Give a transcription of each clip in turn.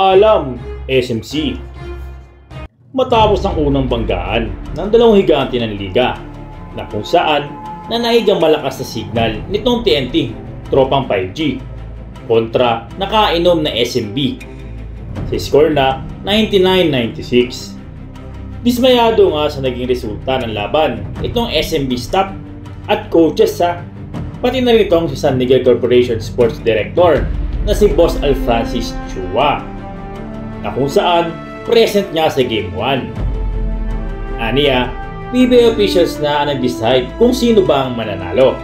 Paalam, SMC. Matapos ang unang banggaan ng dalawang higante ng liga na kung saan nanaig ang malakas na signal nitong TNT, tropang 5G, kontra nakainom na SMB. Sa score na 99-96. Dismayado nga sa naging resulta ng laban itong SMB staff at coaches pati na rin itong si San Miguel Corporation Sports Director na si Boss Alfrancis Chua, na kung saan present nga sa Game 1. Aniya, PBA officials na ang nag-decide kung sino ba ang mananalo.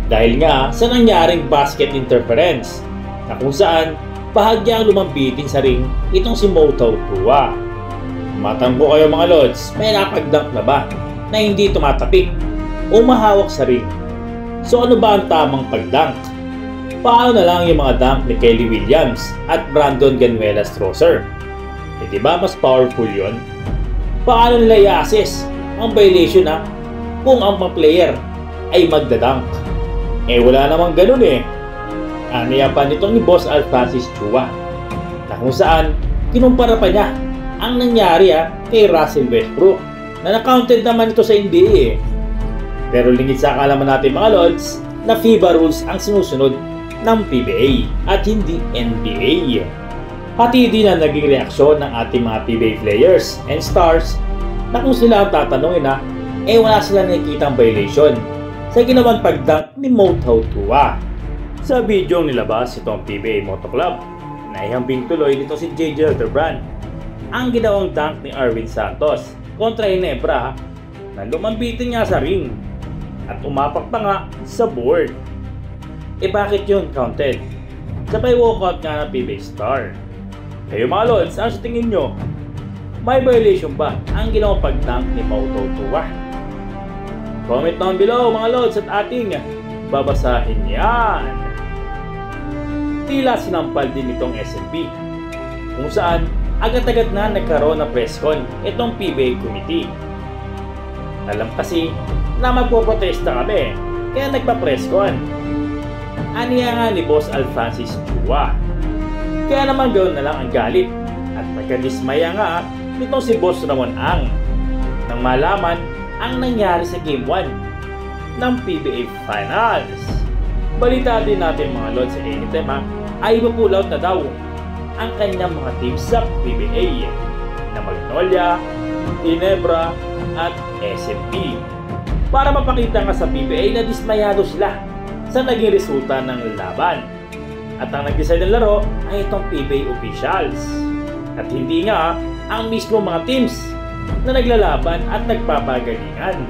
Dahil nga sa nangyaring basket interference na kung saan bahagyang lumambitin sa ring itong si Motow Tua. Matanggo kayo mga lods, may napag-dunk na ba na hindi tumatapik o mahawak sa ring? So ano ba ang tamang pag-dunk? Paano na lang yung mga dunk ni Kelly Williams at Brandon Ganuelas-Trosser? Diba mas powerful yon? Paano nila i-assess ang violation kung ang mga player ay magdadunk? Wala namang ganun Aniya pa nitong ni Boss Alfrancis Chua na kung saan kinumpara pa niya ang nangyari kay Russell Westbrook na na-counted naman ito sa NBA Pero lingid sa kaalaman natin mga lods na FIBA rules ang sinusunod ng PBA at hindi NBA. Pati din na naging reaksyon ng ating mga PBA players and stars na kung sila ang tatanungin wala sila nakikitang violation sa ginawang pagdunk ni Motow Tua. Sa video nilabas itong PBA Moto Club, naihambing tuloy dito si JJ Elderbrand ang ginawang dunk ni Arvin Santos kontra Ginebra na lumambitin niya sa ring at umapak pa nga sa board. Bakit yun counted? Sabay walkout nga ng PBA star. Kayo mga lods, ano sa tingin nyo? May violation ba ang ginawang pag-dunk ni Motow Tua? Comment down below mga lods at ating babasahin yan. Tila sinampal din itong SMB kung saan agad-agad na nagkaroon ng press con itong PBA committee. Alam kasi na magpoprotesta kami kaya nagpa-press con. Aniya nga ni Boss Alfrancis Chua. Kaya naman gawin na lang ang galit at magkadismaya nga nitong si Boss Ramon Ang nang malaman ang nangyari sa Game 1 ng PBA Finals. Balita din natin mga lods sa anytime ay ipa-pull out na daw ang kanyang mga teams sa PBA na Magnolia, Ginebra at SMB para mapakita nga sa PBA na dismayado sila sa naging resulta ng laban. At ang nag-decide ng laro ay itong PBA officials at hindi nga ang mismo mga teams na naglalaban at nagpapagalingan.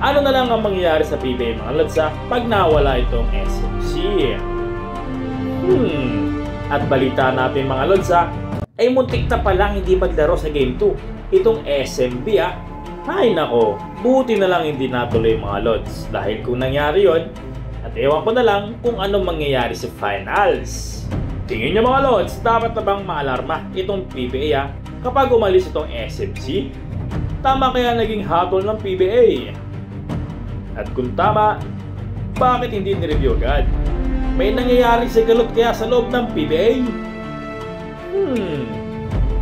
Ano na lang ang mangyayari sa PBA mga lods pag nawala itong SMC? At balita natin mga lods ay muntik na palang hindi maglaro sa Game 2 itong SMB Ay nako, buti na lang hindi natuloy mga lods dahil kung nangyari yon at ewan ko na lang kung anong mangyayari sa finals. Tingin nyo mga lods, dapat na bang maalarma itong PBA kapag umalis itong SMC? Tama kaya naging hatol ng PBA? At kung tama, bakit hindi nireview agad? May nangyayari sa galot kaya sa loob ng PBA?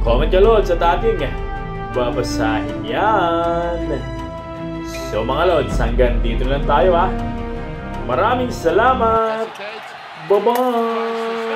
Comment nyo lods at ating babasahin yan. So mga lods, hanggang dito lang tayo Maraming salamat. Bye-bye.